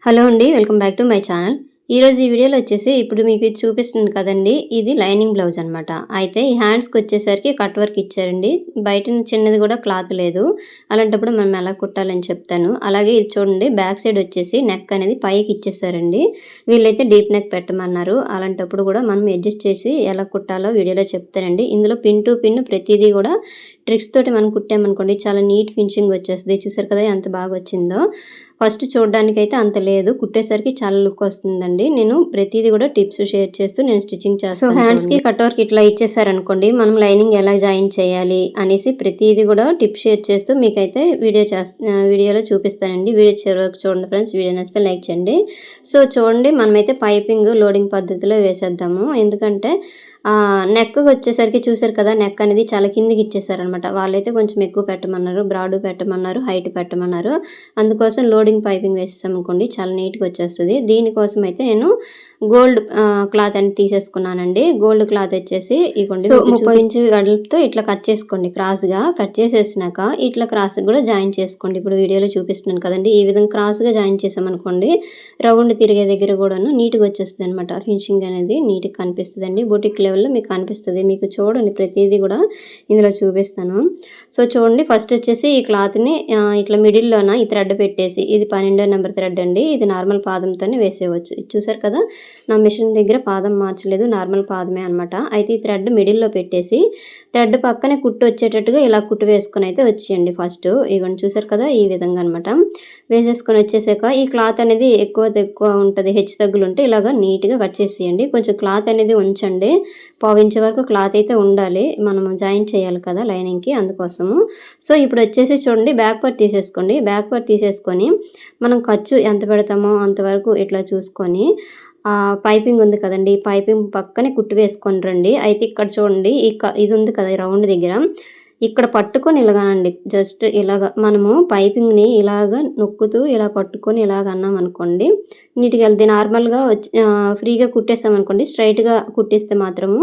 Hello అండి, welcome back to my channel. ఈరోజు ఈ వీడియోలో వచ్చేసి ఇప్పుడు మీకు ఇది చూపిస్తుంది కదండి, ఇది లైనింగ్ బ్లౌజ్ అనమాట. అయితే ఈ హ్యాండ్స్కి వచ్చేసరికి కట్ వర్క్ ఇచ్చారండి. బయట చిన్నది కూడా క్లాత్ లేదు. అలాంటప్పుడు మనం ఎలా కుట్టాలని చెప్తాను. అలాగే ఇది చూడండి, బ్యాక్ సైడ్ వచ్చేసి నెక్ అనేది పైకి ఇచ్చేసారండి. వీళ్ళైతే డీప్ నెక్ పెట్టమన్నారు. అలాంటప్పుడు కూడా మనం అడ్జస్ట్ చేసి ఎలా కుట్టాలో వీడియోలో చెప్తానండి. ఇందులో పిన్ టు పిన్ ప్రతిదీ కూడా ట్రిక్స్ తోటి మనం కుట్టామనుకోండి చాలా నీట్ ఫినిషింగ్ వచ్చేస్తుంది. చూసారు కదా ఎంత బాగా వచ్చిందో. ఫస్ట్ చూడడానికైతే అంత లేదు, కుట్టేసరికి చాలా లుక్ వస్తుందండి. నేను ప్రతిదీ కూడా టిప్స్ షేర్ చేస్తూ నేను స్టిచ్చింగ్ చేస్తాను. సో హ్యాండ్స్కి కట్ వర్క్ ఇట్లా ఇచ్చేసారనుకోండి, మనం లైనింగ్ ఎలా జాయిన్ చేయాలి అనేసి ప్రతిదీ కూడా టిప్స్ షేర్ చేస్తూ మీకైతే వీడియోలో చూపిస్తానండి. వీడియో చివరి వరకు చూడండి ఫ్రెండ్స్. వీడియో నచ్చితే లైక్ చేయండి. సో చూడండి, మనమైతే పైపింగ్ లోడింగ్ పద్ధతిలో వేసేద్దాము. ఎందుకంటే నెక్ వచ్చేసరికి చూసారు కదా, నెక్ అనేది చాలా కిందికి ఇచ్చేసారనమాట. వాళ్ళైతే కొంచెం ఎక్కువ పెట్టమన్నారు, బ్రాడ్ పెట్టమన్నారు, హైట్ పెట్టమన్నారు. అందుకోసం లోడింగ్ పైపింగ్ వేసేసాం అనుకోండి చాలా నీట్గా వచ్చేస్తుంది. దీనికోసం అయితే నేను గోల్డ్ క్లాత్ అని తీసేసుకున్నానండి. గోల్డ్ క్లాత్ వచ్చేసి ఇవ్వండి 30 ఇంచు వెడల్పుతో ఇట్లా కట్ చేసుకోండి. క్రాస్గా కట్ చేసేసినాక ఇట్లా క్రాస్గా కూడా జాయిన్ చేసుకోండి. ఇప్పుడు వీడియోలో చూపిస్తున్నాను కదండి, ఈ విధంగా క్రాస్గా జాయిన్ చేసామనుకోండి రౌండ్ తిరిగే దగ్గర కూడాను నీట్గా వచ్చేస్తుంది అనమాట. ఫినిషింగ్ అనేది నీట్గా కనిపిస్తుందండి. బొటిక్ లెవెల్లో మీకు కనిపిస్తుంది. మీకు చూడండి ప్రతిదీ కూడా ఇందులో చూపిస్తాను. సో చూడండి, ఫస్ట్ వచ్చేసి ఈ క్లాత్ని ఇట్లా మిడిల్లోన ఈ థ్రెడ్ పెట్టేసి, ఇది 12వ నెంబర్ థ్రెడ్ అండి. ఇది నార్మల్ పాదంతోనే వేసేయవచ్చు. చూసారు కదా, నా మిషన్ దగ్గర పాదం మార్చలేదు, నార్మల్ పాదమే అనమాట. అయితే ఈ థ్రెడ్ మిడిల్లో పెట్టేసి థ్రెడ్ పక్కనే కుట్టు వచ్చేటట్టుగా ఇలా కుట్టు వేసుకొని అయితే వచ్చేయండి. ఫస్ట్ ఇగోండి చూసారు కదా, ఈ విధంగా అనమాట. వేసేసుకొని వచ్చేసాక ఈ క్లాత్ అనేది ఎక్కువ ఉంటుంది, హెచ్చు తగ్గులు ఉంటే ఇలాగా నీట్గా కట్ చేసేయండి. కొంచెం క్లాత్ అనేది ఉంచండి, పావించే వరకు క్లాత్ అయితే ఉండాలి, మనము జాయిన్ చేయాలి కదా లైనింగ్కి, అందుకోసము. సో ఇప్పుడు వచ్చేసి చూడండి, బ్యాక్ పార్ట్ తీసేసుకోండి. బ్యాక్ పార్ట్ తీసేసుకొని మనం ఖర్చు ఎంత పెడతామో అంతవరకు ఇట్లా చూసుకొని పైపింగ్ ఉంది కదండి, పైపింగ్ పక్కనే కుట్టు వేసుకొని రండి. అయితే ఇక్కడ చూడండి, ఇది ఉంది కదా రౌండ్ దగ్గర, ఇక్కడ పట్టుకొని ఇలాగానండి. జస్ట్ ఇలాగ మనము పైపింగ్ని ఇలాగ నొక్కుతూ ఇలా పట్టుకొని ఇలాగ అన్నాం అనుకోండి నీట్గా వెళ్తే. నార్మల్గా ఫ్రీగా కుట్టేసామనుకోండి, స్ట్రైట్గా కుట్టిస్తే మాత్రము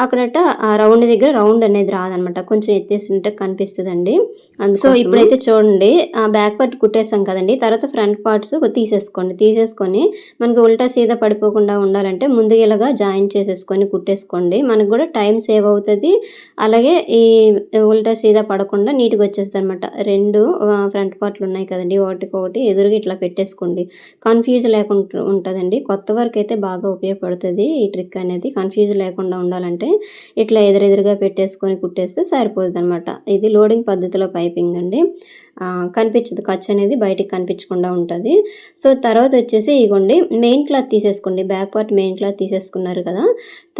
అక్కడట రౌండ్ దగ్గర రౌండ్ అనేది రాదనమాట, కొంచెం ఎత్తేసినట్టు కనిపిస్తుందండి. సో ఇప్పుడైతే చూడండి, బ్యాక్ పార్ట్ కుట్టేసాం కదండి, తర్వాత ఫ్రంట్ పార్ట్స్ తీసేసుకొని మనకి ఉల్టా సీదా పడిపోకుండా ఉండాలంటే ముందుగా ఇలాగా జాయిన్ చేసేసుకొని కుట్టేసుకోండి. మనకు కూడా టైం సేవ్ అవుతుంది. అలాగే ఈ ఉల్టా సీదా పడకుండా నీట్గా వచ్చేస్తుంది అనమాట. రెండు ఫ్రంట్ పార్ట్లు ఉన్నాయి కదండి, ఒకటి ఎదురుగా ఇట్లా పెట్టేసుకోండి. కన్ఫ్యూజ్ లేకుండా ఉంటుందండి. కొత్త వరకు అయితే బాగా ఉపయోగపడుతుంది ఈ ట్రిక్ అనేది. కన్ఫ్యూజ్ లేకుండా ఉండాలంటే ఇట్లా ఎదురెదురుగా పెట్టేసుకొని కుట్టేస్తే సరిపోతుంది అనమాట. ఇది లోడింగ్ పద్ధతిలో పైపింగ్ అండి. కనిపించదు, ఖర్చు అనేది బయటికి కనిపించకుండా ఉంటుంది. సో తర్వాత వచ్చేసి ఇగోండి మెయిన్ క్లాత్ తీసేసుకోండి. బ్యాక్ పార్ట్ మెయిన్ క్లాత్ తీసేసుకున్నారు కదా,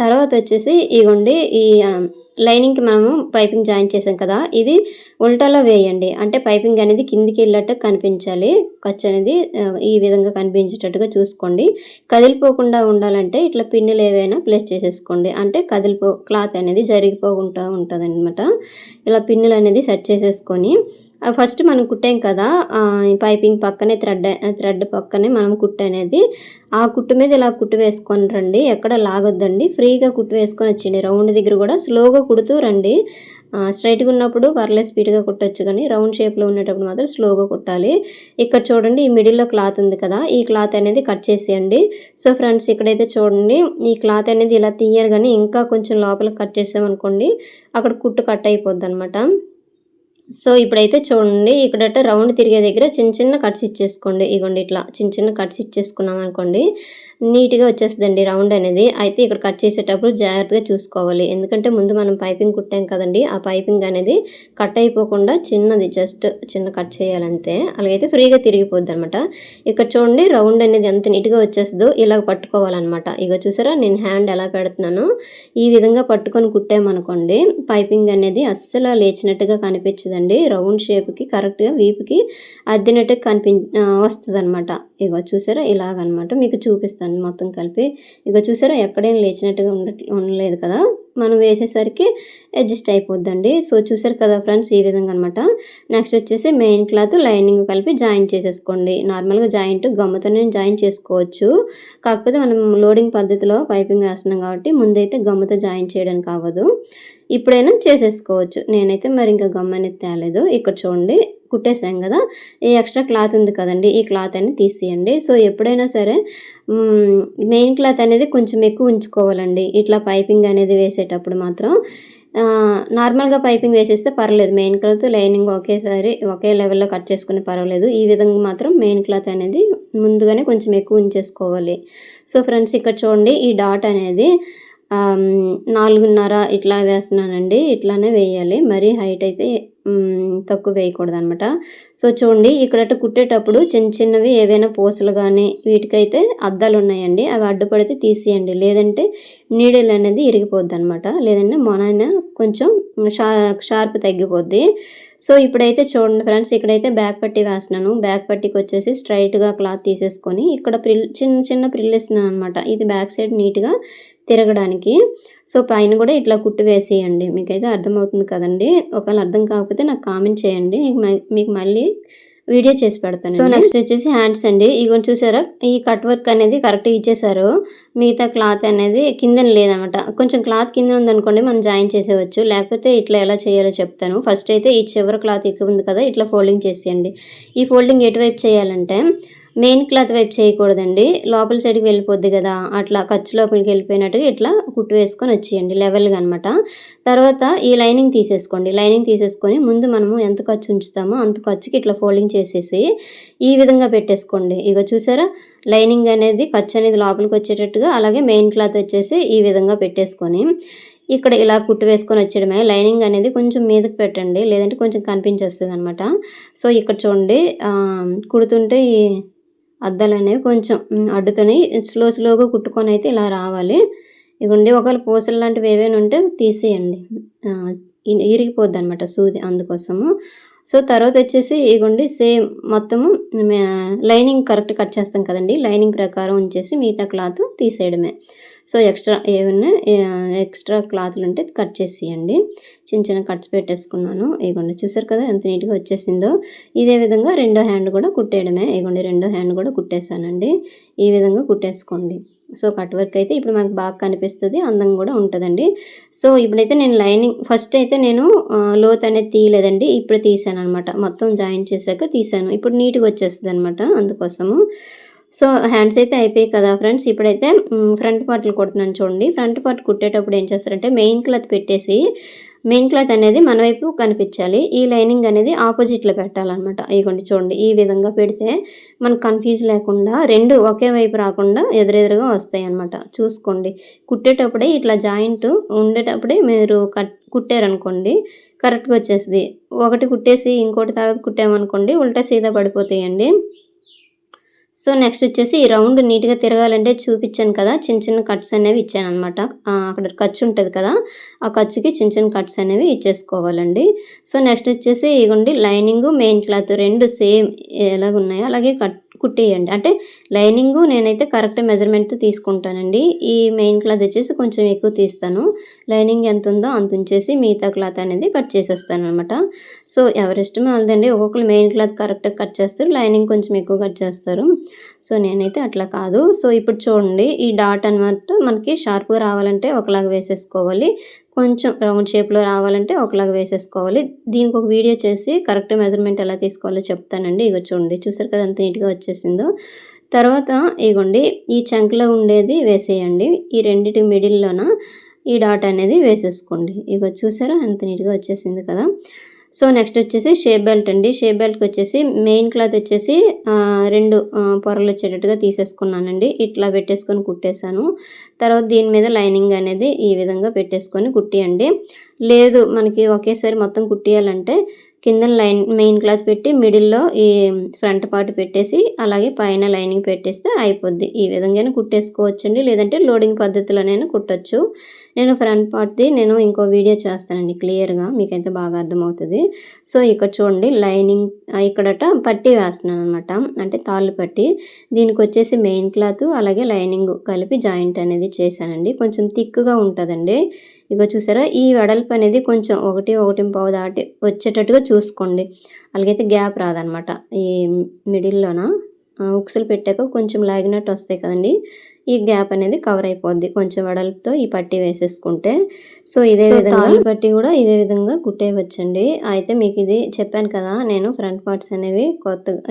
తర్వాత వచ్చేసి ఇగోండి ఈ లైనింగ్కి మనము పైపింగ్ జాయిన్ చేసాం కదా, ఇది ఉల్టాలో వేయండి. అంటే పైపింగ్ అనేది కిందికి వెళ్ళేటట్టు కనిపించాలి. ఖర్చు అనేది ఈ విధంగా కనిపించేటట్టుగా చూసుకోండి. కదిలిపోకుండా ఉండాలంటే ఇట్లా పిన్నులు ఏవైనా ప్లేస్ చేసేసుకోండి. అంటే క్లాత్ అనేది జరిగిపోకుండా ఉంటుంది అనమాట. ఇలా పిన్నులు అనేది సెట్ చేసేసుకొని ఫస్ట్ మనం కుట్టాం కదా, పైపింగ్ పక్కనే థ్రెడ్ పక్కనే మనం కుట్టు అనేది, ఆ కుట్టు మీద ఇలా కుట్టు వేసుకొని రండి. ఎక్కడ లాగొద్దండి, ఫ్రీగా కుట్టు వేసుకొని వచ్చింది. రౌండ్ దగ్గర కూడా స్లోగా కుడుతూ రండి. స్ట్రైట్గా ఉన్నప్పుడు పర్లేదు స్పీడ్గా కుట్టచ్చు, కానీ రౌండ్ షేప్లో ఉండేటప్పుడు మాత్రం స్లోగా కుట్టాలి. ఇక్కడ చూడండి, ఈ మిడిల్లో క్లాత్ ఉంది కదా, ఈ క్లాత్ అనేది కట్ చేసేయండి. సో ఫ్రెండ్స్, ఇక్కడైతే చూడండి, ఈ క్లాత్ అనేది ఇలా తీయాలి, కానీ ఇంకా కొంచెం లోపల కట్ చేసామనుకోండి అక్కడ కుట్టు కట్ అయిపోద్ది అనమాట. సో ఇప్పుడైతే చూడండి, ఇక్కడట రౌండ్ తిరిగే దగ్గర చిన్న కట్స్ ఇచ్చేసుకోండి. ఇగోండి ఇట్లా చిన్న కట్స్ ఇచ్చేసుకున్నాం అనుకోండి నీట్గా వచ్చేస్తుందండి రౌండ్ అనేది. అయితే ఇక్కడ కట్ చేసేటప్పుడు జాగ్రత్తగా చూసుకోవాలి, ఎందుకంటే ముందు మనం పైపింగ్ కుట్టాం కదండి, ఆ పైపింగ్ అనేది కట్ అయిపోకుండా చిన్న కట్ చేయాలంతే. అలాగైతే ఫ్రీగా తిరిగిపోద్ది అనమాట. ఇక్కడ చూడండి, రౌండ్ అనేది ఎంత నీట్గా వచ్చేస్తుందో ఇలా పట్టుకోవాలన్నమాట. ఇక చూసారా, నేను హ్యాండ్ ఎలా పెడుతున్నానో ఈ విధంగా పట్టుకొని కుట్టామనుకోండి పైపింగ్ అనేది అస్సలు లేచినట్టుగా కనిపించదు. రౌండ్ షేప్కి కరెక్ట్గా వీపుకి అద్దినట్టు వస్తుంది అనమాట. ఇగో చూసారా, ఇలాగనమాట. మీకు చూపిస్తాను మొత్తం కలిపి. ఇగో చూసారా, ఎక్కడైనా లేచినట్టుగా ఉండలేదు కదా, మనం వేసేసరికి అడ్జస్ట్ అయిపోద్దండి. సో చూసారు కదా ఫ్రెండ్స్, ఈ విధంగా అనమాట. నెక్స్ట్ వచ్చేసి మెయిన్ క్లాత్ లైనింగ్ కలిపి జాయిన్ చేసేసుకోండి. నార్మల్గా గమ్ముతోనే జాయిన్ చేసుకోవచ్చు, కాకపోతే మనం లోడింగ్ పద్ధతిలో పైపింగ్ వేస్తున్నాం కాబట్టి ముందైతే గమ్ముతో జాయిన్ చేయడానికి అవ్వదు, ఇప్పుడైనా చేసేసుకోవచ్చు. నేనైతే మరి ఇంకా గమ్ అనేది తేలేదు. ఇక్కడ చూడండి, కుట్టేసాం కదా, ఈ ఎక్స్ట్రా క్లాత్ ఉంది కదండి, ఈ క్లాత్ అనేది తీసేయండి. సో ఎప్పుడైనా సరే మెయిన్ క్లాత్ అనేది కొంచెం ఎక్కువ ఉంచుకోవాలండి ఇట్లా పైపింగ్ అనేది వేసేటప్పుడు మాత్రం. నార్మల్గా పైపింగ్ వేసేస్తే పర్లేదు, మెయిన్ క్లాత్ లైనింగ్ ఒకేసారి ఒకే లెవెల్లో కట్ చేసుకుని పర్వాలేదు. ఈ విధంగా మాత్రం మెయిన్ క్లాత్ అనేది ముందుగానే కొంచెం ఎక్కువ ఉంచేసుకోవాలి. సో ఫ్రెండ్స్ ఇక్కడ చూడండి, ఈ డాట్ అనేది 4.5 ఇట్లా వేస్తున్నానండి. ఇట్లానే వేయాలి, మరీ హైట్ అయితే తక్కువ వేయకూడదనమాట. సో చూడండి ఇక్కడ కుట్టేటప్పుడు చిన్న చిన్నవి ఏవైనా పూసలు కానీ వీటికైతే అద్దాలు ఉన్నాయండి, అవి అడ్డుపడితే తీసేయండి, లేదంటే నీడిల్ అనేది ఇరిగిపోద్ది అనమాట, లేదంటే మొనైనా కొంచెం షార్ప్ తగ్గిపోద్ది. సో ఇప్పుడైతే చూడండి ఫ్రెండ్స్, ఇక్కడైతే బ్యాక్ పట్టీ వేస్తున్నాను. బ్యాక్ పట్టీకి వచ్చేసి స్ట్రైట్గా క్లాత్ తీసేసుకొని ఇక్కడ చిన్న చిన్న ప్రిల్ ఇస్తున్నాను అనమాట, ఇది బ్యాక్ సైడ్ నీట్గా తిరగడానికి. సో పైన కూడా ఇట్లా కుట్టు వేసేయండి, మీకైతే అర్థమవుతుంది కదండి. ఒకవేళ అర్థం కాకపోతే నాకు కామెంట్ చేయండి, మీకు మళ్ళీ వీడియో చేసి పెడతాను. సో నెక్స్ట్ వచ్చేసి హ్యాండ్స్ అండి, ఇగో చూసారా ఈ కట్ వర్క్ అనేది కరెక్ట్గా ఇచ్చేసారు. మిగతా క్లాత్ అనేది కింద లేదనమాట, కొంచెం క్లాత్ కింద ఉందనుకోండి మనం జాయిన్ చేసేవచ్చు, లేకపోతే ఇట్లా ఎలా చేయాలో చెప్తాను. ఫస్ట్ అయితే ఈ చివరి క్లాత్ ఇక్కడ ఉంది కదా, ఇట్లా ఫోల్డింగ్ చేసేయండి. ఈ ఫోల్డింగ్ ఎటువైపు చేయాలంటే మెయిన్ క్లాత్ వైపు చేయకూడదండి, లోపల సైడ్కి వెళ్ళిపోద్ది కదా, అట్లా ఖర్చు లోపలికి వెళ్ళిపోయినట్టుగా ఇట్లా కుట్టు వేసుకొని వచ్చేయండి లెవెల్గా అనమాట. తర్వాత ఈ లైనింగ్ తీసేసుకోండి. లైనింగ్ తీసేసుకొని ముందు మనము ఎంత ఖర్చు ఉంచుతామో అంత ఖర్చుకి ఇట్లా ఫోల్డింగ్ చేసేసి ఈ విధంగా పెట్టేసుకోండి. ఇక చూసారా లైనింగ్ అనేది ఖర్చు అనేది లోపలికి వచ్చేటట్టుగా, అలాగే మెయిన్ క్లాత్ వచ్చేసి ఈ విధంగా పెట్టేసుకొని ఇక్కడ ఇలా కుట్టు వేసుకొని వచ్చేయడమే. లైనింగ్ అనేది కొంచెం మీదకి పెట్టండి, లేదంటే కొంచెం కనిపించేస్తుంది అనమాట. సో ఇక్కడ చూడండి కుడుతుంటే ఈ అద్దాలు అనేవి కొంచెం అడ్డుతోని స్లోగా కుట్టుకొని అయితే ఇలా రావాలి. ఇగోండి ఒకవేళ పూసలు లాంటివి ఏవైనా ఉంటే తీసేయండి, ఇరిగిపోద్ది అనమాట సూది, అందుకోసము. సో తర్వాత వచ్చేసి ఇగోండి సేమ్ మొత్తము లైనింగ్ కరెక్ట్ కట్ చేస్తాం కదండి, లైనింగ్ ప్రకారం ఉంచేసి మిగతా క్లాత్ తీసేయడమే. సో ఏమన్నా ఎక్స్ట్రా క్లాత్లు ఉంటే కట్ చేసేయండి. చిన్న చిన్న కట్స్ పెట్టేసుకున్నాను. ఇగోండి చూసారు కదా ఎంత నీట్గా వచ్చేసిందో. ఇదే విధంగా రెండో హ్యాండ్ కూడా కుట్టేయడమే. ఇగోండి రెండో హ్యాండ్ కూడా కుట్టేసానండి, ఈ విధంగా కుట్టేసుకోండి. సో కట్ వర్క్ అయితే ఇప్పుడు మనకు బాగా కనిపిస్తుంది, అందంగా కూడా ఉంటుందండి. సో ఇప్పుడైతే నేను లైనింగ్ ఫస్ట్ అయితే నేను లోత్ అనేది తీయలేదండి, ఇప్పుడు తీసాను అనమాట, మొత్తం జాయిన్ చేశాక తీసాను. ఇప్పుడు నీట్గా వచ్చేస్తుంది అనమాట, అందుకోసము. సో హ్యాండ్స్ అయితే అయిపోయాయి కదా ఫ్రెండ్స్. ఇప్పుడైతే ఫ్రంట్ పార్ట్లు కుడుతున్నాను చూడండి. ఫ్రంట్ పార్ట్ కుట్టేటప్పుడు ఏం చేస్తారంటే మెయిన్ క్లాత్ పెట్టేసి మెయిన్ క్లాత్ అనేది మన వైపు కనిపించాలి, ఈ లైనింగ్ అనేది ఆపోజిట్లో పెట్టాలన్నమాట. ఇదిగోండి చూడండి ఈ విధంగా పెడితే మనకు కన్ఫ్యూజ్ లేకుండా రెండు ఒకే వైపు రాకుండా ఎదురెదురుగా వస్తాయి అన్నమాట. చూసుకోండి కుట్టేటప్పుడే ఇట్లా జాయింట్ ఉండేటప్పుడే మీరు కుట్టారనుకోండి కరెక్ట్గా వచ్చేస్తుంది. ఒకటి కుట్టేసి ఇంకోటి తర్వాత కుట్టామనుకోండి ఉల్టా సీదా పడిపోతాయండి. సో నెక్స్ట్ వచ్చేసి ఈ రౌండ్ నీట్గా తిరగాలంటే చూపించాను కదా, చిన్న చిన్న కట్స్ అనేవి ఇచ్చాను అనమాట. అక్కడ ఖర్చు ఉంటుంది కదా, ఆ ఖర్చుకి చిన్న చిన్న కట్స్ అనేవి ఇచ్చేసుకోవాలండి. సో నెక్స్ట్ వచ్చేసి ఇగోండి లైనింగ్ మెయిన్ క్లాత్ రెండు సేమ్ ఎలాగున్నాయో అలాగే కుట్టేయండి. అంటే లైనింగ్ నేనైతే కరెక్ట్ మెజర్మెంట్తో తీసుకుంటానండి, ఈ మెయిన్ క్లాత్ వచ్చేసి కొంచెం ఎక్కువ తీస్తాను. లైనింగ్ ఎంత ఉందో అంత ఉంచేసి మిగతా క్లాత్ అనేది కట్ చేసేస్తాను అనమాట. సో ఎవరిష్టమే వాళ్ళదండి, ఒక్కొక్కరు మెయిన్ క్లాత్ కరెక్ట్గా కట్ చేస్తారు, లైనింగ్ కొంచెం ఎక్కువ కట్ చేస్తారు. సో నేనైతే అట్లా కాదు. సో ఇప్పుడు చూడండి ఈ డాట్ అనమాట మనకి షార్ప్గా రావాలంటే ఒకలాగా వేసేసుకోవాలి, కొంచెం రౌండ్ షేప్లో రావాలంటే ఒకలాగా వేసేసుకోవాలి. దీనికి ఒక వీడియో చేసి కరెక్ట్ మెజర్మెంట్ ఎలా తీసుకోవాలో చెప్తానండి. ఇగో చూడండి చూసారు కదా ఎంత నీట్గా వచ్చేసిందో. తర్వాత ఇగోండి ఈ చంకలో ఉండేది వేసేయండి, ఈ రెండింటి మిడిల్లోన ఈ డాట్ అనేది వేసేసుకోండి. ఇగో చూసారా ఎంత నీట్గా వచ్చేసింది కదా. సో నెక్స్ట్ వచ్చేసి షేప్ బెల్ట్ అండి. షేప్ బెల్ట్కి వచ్చేసి మెయిన్ క్లాత్ వచ్చేసి రెండు పొరలు వచ్చేటట్టుగా తీసేసుకున్నానండి, ఇట్లా పెట్టేసుకొని కుట్టేశాను. తర్వాత దీని మీద లైనింగ్ అనేది ఈ విధంగా పెట్టేసుకొని కుట్టియండి. లేదు మనకి ఒకేసారి మొత్తం కుట్టియాలంటే కింద మెయిన్ క్లాత్ పెట్టి మిడిల్లో ఈ ఫ్రంట్ పార్ట్ పెట్టేసి అలాగే పైన లైనింగ్ పెట్టేస్తే అయిపోద్ది. ఈ విధంగానే కుట్టేసుకోవచ్చండి, లేదంటే లోడింగ్ పద్ధతిలోనైనా కుట్టచ్చు. నేను ఫ్రంట్ పార్ట్ది ఇంకో వీడియో చేస్తానండి క్లియర్గా, మీకైతే బాగా అర్థమవుతుంది. సో ఇక్కడ చూడండి లైనింగ్ ఇక్కడట పట్టీ వేస్తున్నాను అనమాట, అంటే తాళ్ళు పట్టి. దీనికి వచ్చేసి మెయిన్ క్లాత్ అలాగే లైనింగ్ కలిపి జాయింట్ అనేది చేశానండి, కొంచెం థిక్గా ఉంటుందండి. ఇగో చూసారా ఈ వెడల్పు అనేది కొంచెం 1.25 దాటి వచ్చేటట్టుగా చూసుకోండి, అలాగైతే గ్యాప్ రాదనమాట ఈ మిడిల్లోన. ఉక్సులు పెట్టాక కొంచెం లాగినట్టు వస్తాయి కదండీ! ఈ గ్యాప్ అనేది కవర్ అయిపోద్ది. కొంచెం వెడల్పుతో ఈ పట్టీ వేసేసుకుంటే. సో, ఇదే విధంగా తాళ్ళు పట్టీ కూడా ఇదే విధంగా కుట్టేయవచ్చండి. అయితే మీకు ఇది చెప్పాను కదా! నేను ఫ్రంట్ పార్ట్స్ అనేవి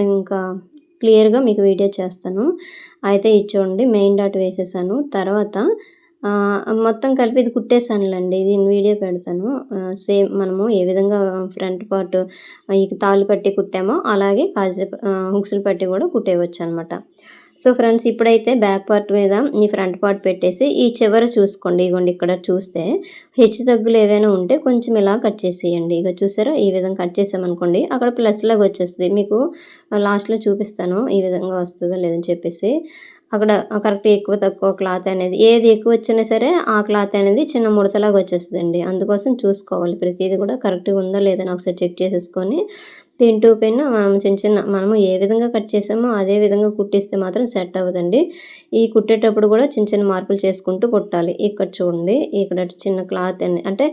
ఇంకా క్లియర్‌గా మీకు వీడియో చేస్తాను. అయితే ఇది చూడండి మెయిన్ డాట్ వేసేసాను. తర్వాత మొత్తం కలిపి ఇది కుట్టేసానులెండి. దీని వీడియో పెడతాను. సేమ్ మనము ఏ విధంగా ఫ్రంట్ పార్ట్ ఈ తాళ్ళు పట్టీ కుట్టామో అలాగే హుక్స్‌లు పట్టీ కూడా కుట్టేయవచ్చనమాట. సో, ఫ్రెండ్స్ ఇప్పుడైతే బ్యాక్ పార్ట్ మీద ఈ ఫ్రంట్ పార్ట్ పెట్టేసి ఈ చివర చూసుకోండి. ఇగోండి ఇక్కడ చూస్తే హెచ్చు తగ్గులు ఏవైనా ఉంటే కొంచెం ఇలా కట్ చేసేయండి. ఇగో చూసారా? ఈ విధంగా కట్ చేసామనుకోండి అక్కడ ప్లస్ లాగా వచ్చేస్తది. మీకు లాస్ట్‌లో చూపిస్తాను ఈ విధంగా వస్తదో లేదని చెప్పేసి. అక్కడ కరెక్ట్ ఎక్కువ తక్కువ క్లాత్ అనేది ఏది ఎక్కువ వచ్చినా సరే ఆ క్లాత్ అనేది చిన్న ముడతలాగా వచ్చేస్తదండి. అందుకోసం చూసుకోవాలి ప్రతీది కూడా కరెక్ట్‌గా ఉందా లేదని ఒకసారి చెక్ చేసేసుకొని పిన్ టు పిన్ మనం మనము ఏ విధంగా కట్ చేసామో అదే విధంగా కుట్టిస్తే మాత్రం సెట్ అవ్వదండి. ఈ కుట్టేటప్పుడు కూడా చిన్న చిన్న మార్పులు చేసుకుంటూ కుట్టాలి. ఇక్కడ చూడండి ఇక్కడ చిన్న క్లాత్ అంటే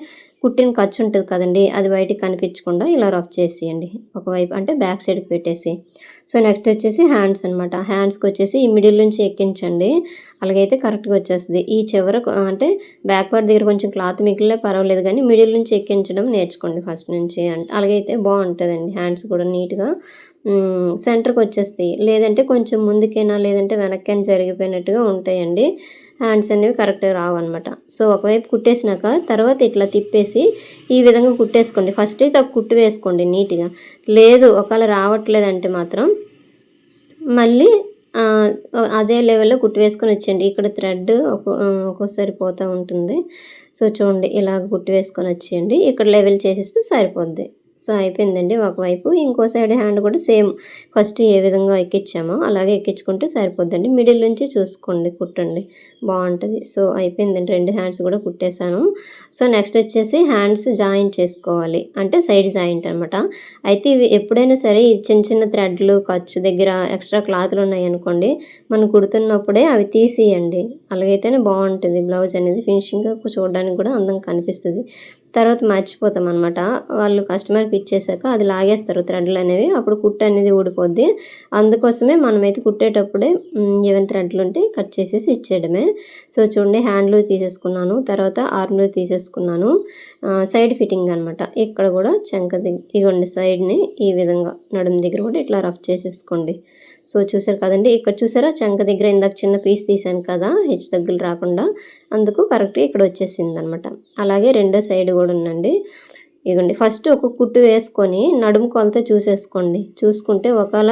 కుట్టిన ఖర్చు ఉంటుంది కదండీ! అది బయటికి కనిపించకుండా ఇలా రఫ్ చేసేయండి. ఒకవైపు అంటే బ్యాక్ సైడ్‌కి పెట్టేసి. సో, నెక్స్ట్ వచ్చేసి హ్యాండ్స్ అనమాట. హ్యాండ్స్‌కి వచ్చేసి ఈ మిడిల్ నుంచి ఎక్కించండి. అలాగైతే కరెక్ట్‌గా వచ్చేస్తది. ఈ చివరకు అంటే బ్యాక్ పార్ట్ దగ్గర కొంచెం క్లాత్ మిగిలినా పర్వాలేదు గానీ మిడిల్ నుంచి ఎక్కించడం నేర్చుకోండి ఫస్ట్ నుంచి. అలాగైతే బావుంటదండి హ్యాండ్స్ కూడా నీట్‌గా సెంటర్‌కి వచ్చేస్తాయి. లేదంటే కొంచెం ముందుకైనా లేదంటే వెనక్కైనా జరిగిపోయినట్టుగా ఉంటాయండి. హ్యాండ్స్ అనేవి కరెక్ట్‌గా రావన్నమాట. సో, ఒకవైపు కుట్టేసినాక తర్వాత ఇట్లా తిప్పేసి ఈ విధంగా కుట్టేసుకోండి. ఫస్ట్ అయితే ఒక కుట్టు వేసుకోండి నీట్‌గా. లేదు ఒకవేళ రావట్లేదంటే మాత్రం మళ్ళీ అదే లెవెల్‌లో కుట్టు వేసుకొని వచ్చేయండి. ఇక్కడ థ్రెడ్ ఒక్కోసారి పోతా ఉంటుంది. సో, చూడండి ఇలాగ కుట్టు వేసుకొని వచ్చేయండి. ఇక్కడ లెవెల్ చేసేస్తే సరిపోద్ది. సో, అయిపోయిందండి ఒకవైపు. ఇంకో సైడ్ హ్యాండ్ కూడా సేమ్ ఫస్ట్ ఏ విధంగా ఎక్కించామో అలాగే ఎక్కించుకుంటే సరిపోద్దండి. మిడిల్ నుంచి చూసుకోండి కుట్టండి బావుంటది. సో, అయిపోయిందండి 2 హ్యాండ్స్ కూడా కుట్టేశాను. సో, నెక్స్ట్ వచ్చేసి హ్యాండ్స్ జాయింట్ చేసుకోవాలి. అంటే సైడ్ జాయింట్ అనమాట. అయితే ఇవి ఎప్పుడైనా సరే ఈ చిన్న చిన్న థ్రెడ్లు ఖర్చు దగ్గర ఎక్స్ట్రా క్లాత్‌లు ఉన్నాయనుకోండి మనం కుడుతున్నప్పుడే అవి తీసేయండి. అలాగైతేనే బావుంటది బ్లౌజ్ అనేది ఫినిషింగ్‌గా చూడడానికి కూడా అందంగా కనిపిస్తది. తర్వాత మర్చిపోతామనమాట. వాళ్ళు కస్టమర్‌కి ఇచ్చేసాక అది లాగేస్తారు థ్రెడ్‌లనేవి. అప్పుడు కుట్టు అనేది ఊడిపోద్ది. అందుకోసమే మనమైతే కుట్టేటప్పుడే ఏవైనా థ్రెడ్‌లుంటే కట్ చేసేసి ఇచ్చేయడమే. సో, చూడండి హ్యాండ్లు తీసేసుకున్నాను. తర్వాత ఆర్మ్‌లు తీసేసుకున్నాను. సైడ్ ఫిట్టింగ్ అనమాట. ఇక్కడ కూడా ఇగోండి సైడ్‌ని ఈ విధంగా నడుము దగ్గర కూడా ఇట్లా రఫ్ చేసేసుకోండి. సో, చూసారు కదండీ! ఇక్కడ చూసారా చంక దగ్గర ఇందాక చిన్న పీస్ తీసాను కదా! హెచ్చు తగ్గులు రాకుండా. అందుకు కరెక్ట్‌గా ఇక్కడ వచ్చేసిందనమాట. అలాగే రెండో సైడ్ కూడా ఉందండి. ఇగోండి ఫస్ట్ ఒక కుట్టు వేసుకొని నడుము కొలత చూసేసుకోండి. చూసుకుంటే ఒకవేళ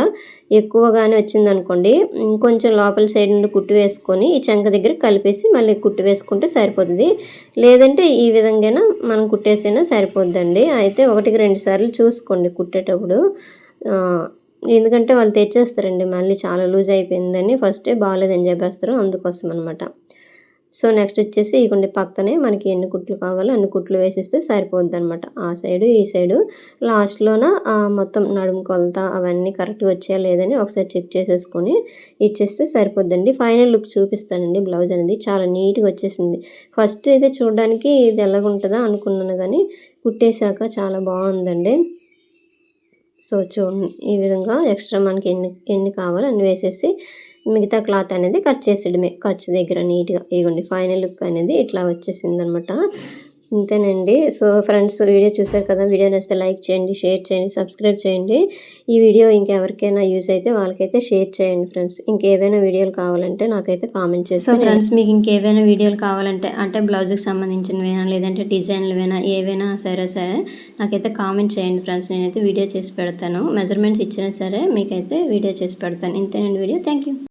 ఎక్కువగానే వచ్చిందనుకోండి ఇంకొంచెం లోపల సైడ్ నుండి కుట్టు వేసుకొని ఈ చంక దగ్గర కలిపేసి మళ్ళీ కుట్టు వేసుకుంటే సరిపోతది. లేదంటే ఈ విధంగానే మనం కుట్టేసినా సరిపోద్దండి. అయితే 1కి 2 సార్లు చూసుకోండి కుట్టేటప్పుడు. ఎందుకంటే వాళ్ళు తెచ్చేస్తారండి మళ్ళీ చాలా లూజ్ అయిపోయిందని ఫస్టే బాలేదని చెప్పేస్తారు అందుకోసం అనమాట. సో, నెక్స్ట్ వచ్చేసి ఇగోండి పక్కనే మనకి ఎన్ని కుట్లు కావాలో అన్ని కుట్లు వేసేస్తే సరిపోద్దనమాట. ఆ సైడు ఈ సైడు లాస్ట్‌లోన మొత్తం నడుము కొలత అవన్నీ కరెక్ట్‌గా వచ్చాయా లేదని ఒకసారి చెక్ చేసేసుకొని ఇచ్చేస్తే సరిపోద్దండి. ఫైనల్ లుక్ చూపిస్తానండి బ్లౌజ్ అనేది చాలా నీట్‌గా వచ్చేసింది. ఫస్ట్ అయితే చూడడానికి ఇది ఎలాగుంటదా అనుకున్నాను గానీ కుట్టేశాక చాలా బావుందండి. సో, చూడండి ఈ విధంగా ఎక్స్ట్రా మనకి ఎన్ని కావాలో అన్ని వేసేసి మిగతా క్లాత్ అనేది కట్ చేసేయడమే ఖర్చు దగ్గర నీట్‌గా. ఇగోండి ఫైనల్ లుక్ అనేది ఇట్లా వచ్చేసిందనమాట. ఇంతేనండి. సో, ఫ్రెండ్స్ వీడియో చూసారు కదా! వీడియో నచ్చితే లైక్ చేయండి, షేర్ చేయండి, సబ్స్క్రైబ్ చేయండి. ఈ వీడియో ఇంకెవరికైనా యూజ్ అయితే వాళ్ళకైతే షేర్ చేయండి ఫ్రెండ్స్. ఇంకేవైనా వీడియోలు కావాలంటే నాకైతే కామెంట్ చేసి సో, ఫ్రెండ్స్ మీకు ఇంకేవైనా వీడియోలు కావాలంటే అంటే బ్లౌజ్‌కి సంబంధించినవైనా లేదంటే డిజైన్‌లవైనా ఏవైనా సరే నాకైతే కామెంట్ చేయండి ఫ్రెండ్స్. నేనైతే వీడియో చేసి పెడతాను. మెజర్మెంట్స్ ఇచ్చినా సరే మీకైతే వీడియో చేసి పెడతాను. ఇంతేనండి వీడియో. Thank you.